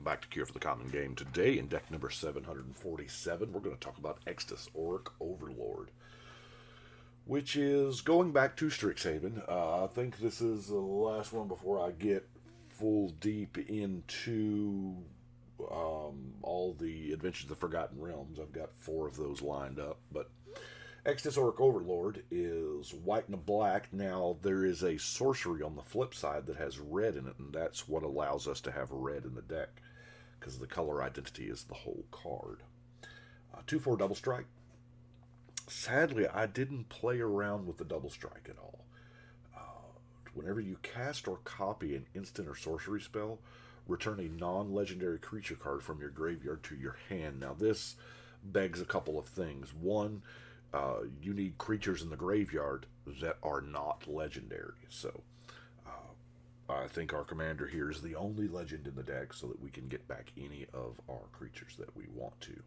back to Cure for the Common Game. Today, in deck number 747, we're going to talk about Extus, Oriq, Overlord, which is going back to Strixhaven. I think this is the last one before I get full deep into all the Adventures of the Forgotten Realms. I've got 4 of those lined up, but Extus, Oriq, Overlord is white and a black. Now, there is a sorcery on the flip side that has red in it, and that's what allows us to have red in the deck, because the color identity is the whole card. 2/4 double strike. Sadly, I didn't play around with the double strike at all. Whenever you cast or copy an instant or sorcery spell, return a non-legendary creature card from your graveyard to your hand. Now, this begs a couple of things. One, you need creatures in the graveyard that are not legendary. So, I think our commander here is the only legend in the deck so that we can get back any of our creatures that we want to.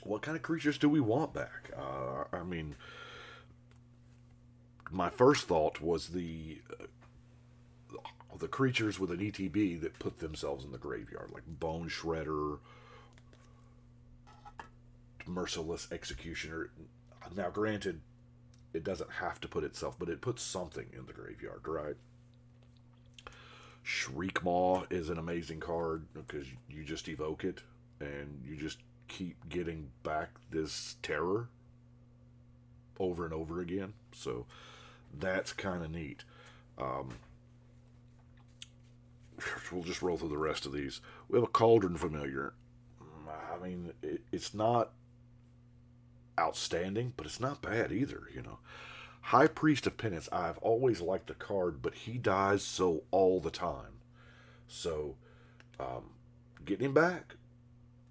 What kind of creatures do we want back? I mean, my first thought was the creatures with an ETB that put themselves in the graveyard, like Bone Shredder, Merciless Executioner. Now, granted, it doesn't have to put itself, but it puts something in the graveyard, right? Shriekmaw is an amazing card because you just evoke it and you just keep getting back this terror over and over again. So that's kind of neat. We'll just roll through the rest of these. We have a Cauldron Familiar. I mean, it's not outstanding, but it's not bad either, you know. High Priest of Penance. I've always liked the card, but he dies so all the time. So, getting him back,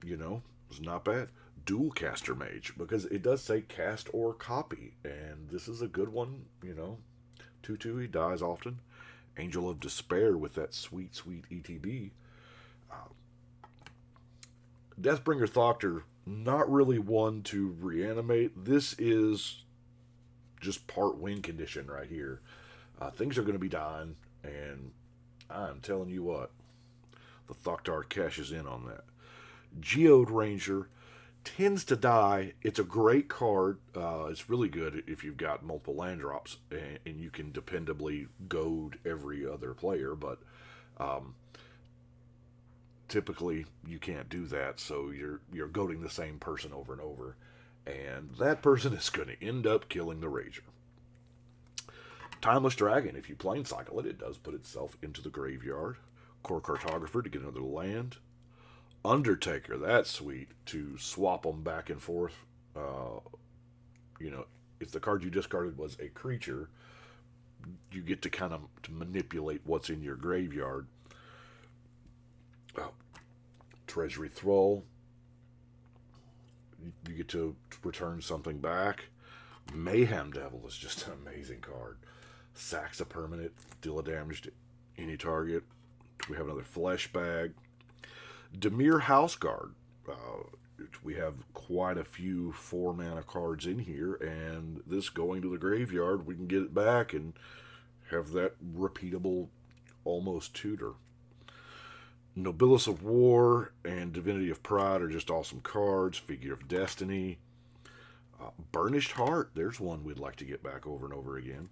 you know, is not bad. Dual Caster Mage, because it does say cast or copy, and this is a good one, you know. 2/2, he dies often. Angel of Despair with that sweet, sweet ETB. Deathbringer Thoctor, not really one to reanimate. This is just part win condition right here. Things are going to be dying, and I'm telling you what, the Thoctar cashes in on that. Geode Ranger tends to die. It's a great card. It's really good if you've got multiple land drops and you can dependably goad every other player, but typically you can't do that, so you're goading the same person over and over, and that person is going to end up killing the Rager. Timeless Dragon, if you planescycle it, it does put itself into the graveyard. Core Cartographer to get another land. Undertaker, that's sweet, to swap them back and forth. You know, if the card you discarded was a creature, you get to kind of to manipulate what's in your graveyard. Treasury Thrall, you get to return something back. Mayhem Devil is just an amazing card. Sacks a permanent, deal a damage to any target. We have another Flesh Bag. Dimir Houseguard. We have quite a few 4-mana cards in here, and this going to the graveyard, we can get it back and have that repeatable almost tutor. Nobilis of War and Divinity of Pride are just awesome cards. Figure of Destiny. Burnished Heart, there's one we'd like to get back over and over again.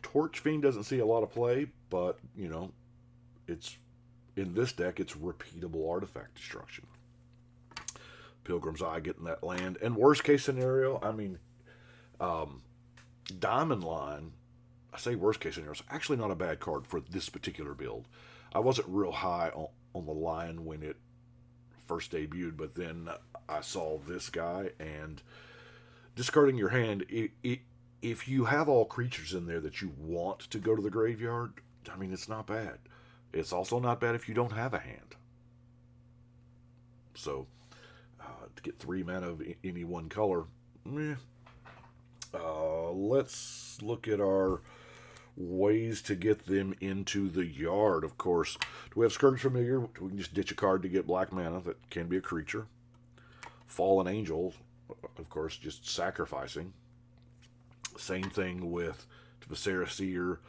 Torch Fiend doesn't see a lot of play, but, you know, it's in this deck, it's repeatable artifact destruction. Pilgrim's Eye getting that land. And worst case scenario, I mean, Diamond Line, I say worst case scenario, it's actually not a bad card for this particular build. I wasn't real high on the Lion when it first debuted, but then I saw this guy, and discarding your hand, if you have all creatures in there that you want to go to the graveyard, I mean, it's not bad. It's also not bad if you don't have a hand. So, to get 3 mana of any one color, let's look at our ways to get them into the yard. Of course, do we have Scourge Familiar? We can just ditch a card to get black mana that can be a creature. Fallen Angel, of course, just sacrificing. Same thing with Viscera Seer,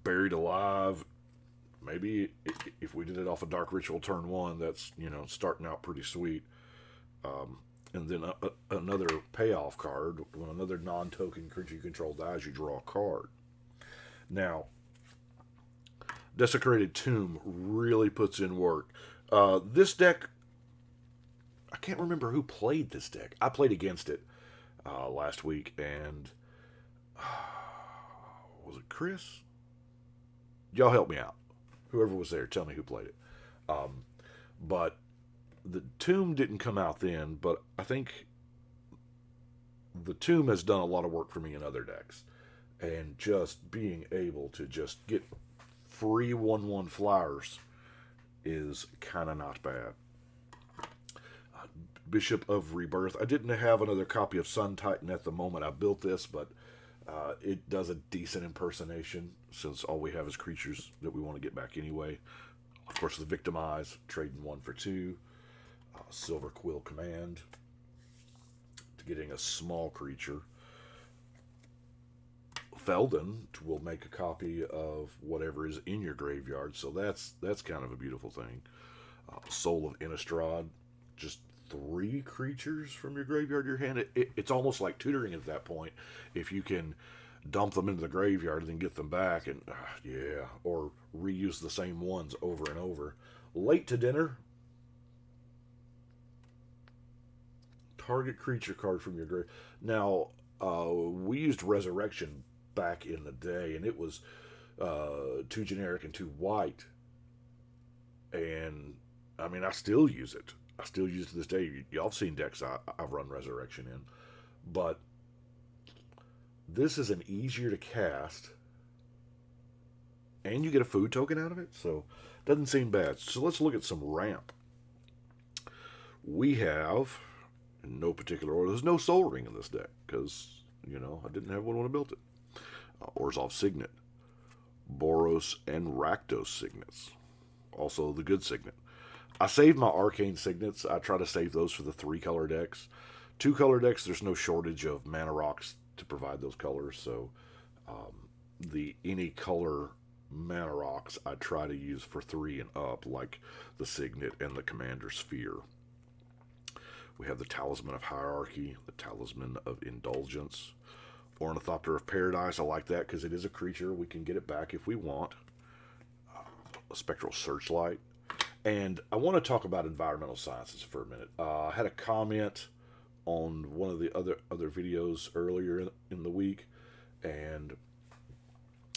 Buried Alive. maybe if we did it off a Dark Ritual turn 1, that's, you know, starting out pretty sweet. And then another payoff card, when another non-token creature you control dies, you draw a card. Now, Desecrated Tomb really puts in work. This deck, I can't remember who played this deck. I played against it last week, and was it Chris? Y'all help me out. Whoever was there, tell me who played it. But the Tomb didn't come out then, but I think the Tomb has done a lot of work for me in other decks. And just being able to just get free 1/1 flyers is kind of not bad. Bishop of Rebirth. I didn't have another copy of Sun Titan at the moment I built this, but it does a decent impersonation, since all we have is creatures that we want to get back anyway. Of course, the Victimize, trading 1 for 2. Silver Quill Command, to getting a small creature. Felden will make a copy of whatever is in your graveyard, so that's kind of a beautiful thing. Soul of Innistrad, just 3 creatures from your graveyard to your hand. It's almost like tutoring at that point, if you can dump them into the graveyard and then get them back, and yeah, or reuse the same ones over and over. Late to Dinner, target creature card from your grave. Now, we used Resurrection back in the day, and it was 2 generic and 2 white. And, I mean, I still use it. I still use it to this day. Y'all have seen decks I've run Resurrection in. But this is an easier to cast, and you get a food token out of it, so it doesn't seem bad. So let's look at some ramp. We have, in no particular order, there's no Soul Ring in this deck, because, you know, I didn't have one when I built it. Orzhov Signet, Boros and Rakdos Signets, also the good Signet. I saved my Arcane Signets. I try to save those for the 3-color decks. 2-color decks, there's no shortage of mana rocks to provide those colors, so the any color mana rocks I try to use for 3 and up, like the Signet and the Commander Sphere. We have the Talisman of Hierarchy, the Talisman of Indulgence, Ornithopter of Paradise. I like that because it is a creature. We can get it back if we want. A Spectral Searchlight. And I want to talk about environmental sciences for a minute. I had a comment on one of the other videos earlier in the week, and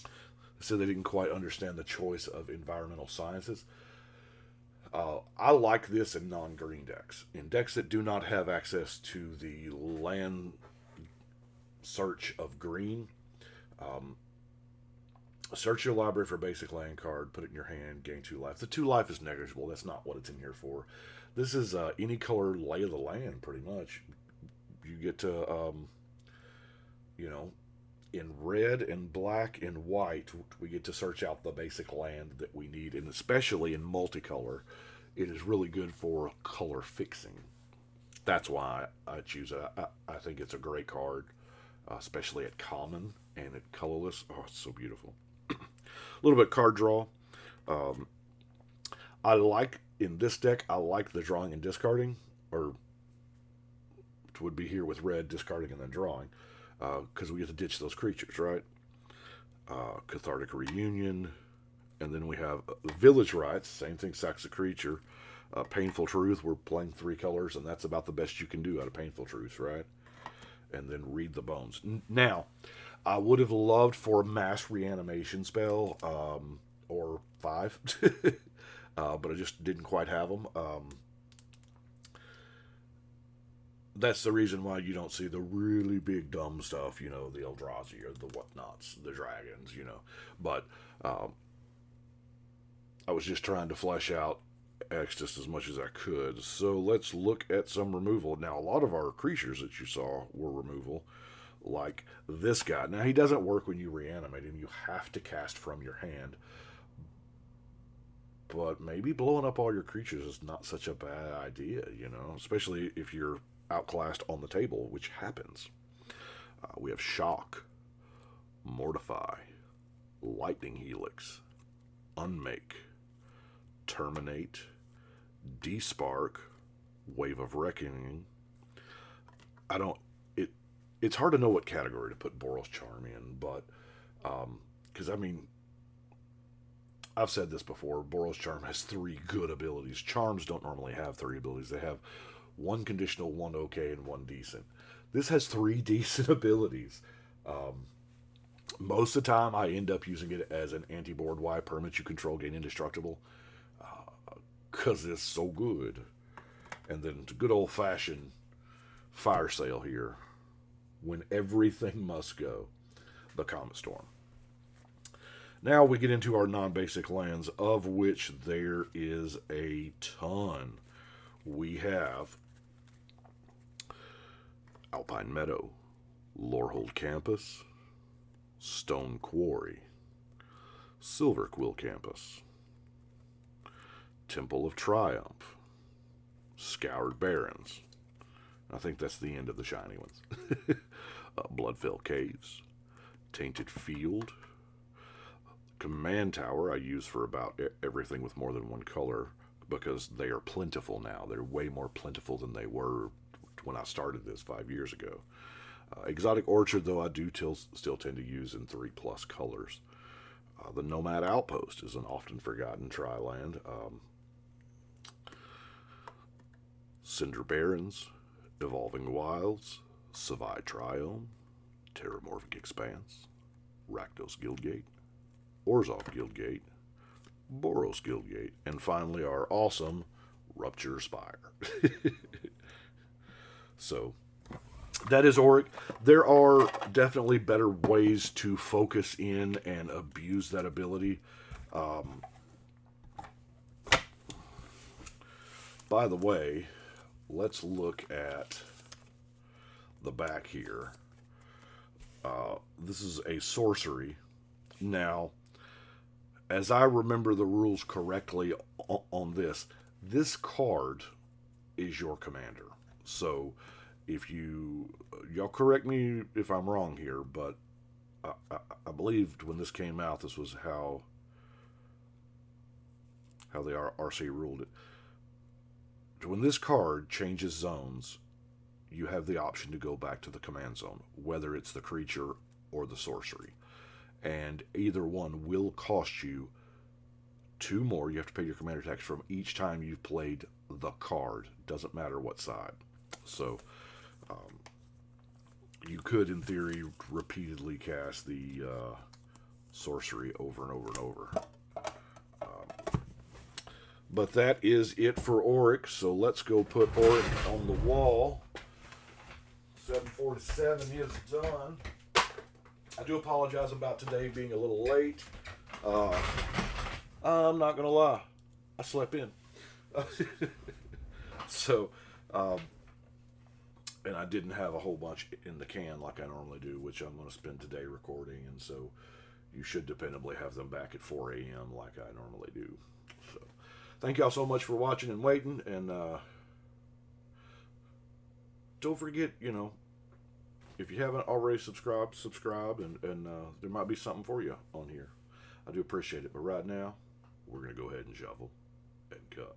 they said they didn't quite understand the choice of environmental sciences. I like this in non-green decks. In decks that do not have access to the land search of green, search your library for a basic land card, put it in your hand, gain 2 life. The 2 life is negligible. That's not what it's in here for. This is any color lay of the land, pretty much. You get to, you know, in red and black and white, we get to search out the basic land that we need, and especially in multicolor, it is really good for color fixing. That's why I choose it. I think it's a great card, especially at common and at colorless. Oh, it's so beautiful. A little bit card draw. I like, in this deck, I like the drawing and discarding, or it would be here with red, discarding and then drawing, because we get to ditch those creatures, right? Cathartic Reunion, and then we have Village Rites, same thing, sacks a creature. Painful Truth, we're playing 3 colors, and that's about the best you can do out of Painful Truth, right? And then Read the Bones. Now, I would have loved for a mass reanimation spell, or 5, but I just didn't quite have them. That's the reason why you don't see the really big dumb stuff, you know, the Eldrazi or the whatnots, the dragons, you know. But I was just trying to flesh out Extus as much as I could. So let's look at some removal. Now, a lot of our creatures that you saw were removal, like this guy. Now, he doesn't work when you reanimate him. You have to cast from your hand. But maybe blowing up all your creatures is not such a bad idea, you know, especially if you're outclassed on the table, which happens. We have Shock, Mortify, Lightning Helix, Unmake, Terminate, Despark, Wave of Reckoning. It's hard to know what category to put Boros Charm in, but, because, I mean, I've said this before, Boros Charm has 3 good abilities. Charms don't normally have 3 abilities. They have 1 conditional, 1 okay, and 1 decent. This has 3 decent abilities. Most of the time, I end up using it as an anti-board wipe. Permits you control gain indestructible, because it's so good. And then good old-fashioned fire sale here, when everything must go, the Comet Storm. Now we get into our non-basic lands, of which there is a ton. We have Alpine Meadow, Lorehold Campus, Stone Quarry, Silver Quill Campus, Temple of Triumph, Scoured Barrens. I think that's the end of the shiny ones. Bloodfell Caves, Tainted Field, Command Tower I use for about everything with more than 1 color, because they are plentiful now. They're way more plentiful than they were when I started this 5 years ago. Exotic Orchard, though, I do still tend to use in 3+ colors. The Nomad Outpost is an often forgotten tri-land. Cinder Barrens, Evolving Wilds, Savai Triome, Terramorphic Expanse, Rakdos Guildgate, Orzhov Guildgate, Boros Guildgate, and finally our awesome Rupture Spire. So, that is Oriq. There are definitely better ways to focus in and abuse that ability. By the way, let's look at the back here. This is a sorcery. Now, as I remember the rules correctly on this card is your commander. So, if y'all correct me if I'm wrong here, but I believed when this came out, this was how the RC ruled it. When this card changes zones, you have the option to go back to the command zone, whether it's the creature or the sorcery. And either one will cost you 2 more. You have to pay your commander tax from each time you've played the card. Doesn't matter what side. So, you could, in theory, repeatedly cast the sorcery over and over and over. But that is it for Oriq, so let's go put Oriq on the wall. 747 is done. I do apologize about today being a little late. I'm not going to lie. I slept in. So, and I didn't have a whole bunch in the can like I normally do, which I'm going to spend today recording, and so you should dependably have them back at 4 a.m. like I normally do. So, thank y'all so much for watching and waiting, and don't forget, if you haven't already subscribe, and there might be something for you on here. I do appreciate it, but right now, we're going to go ahead and shovel and cut.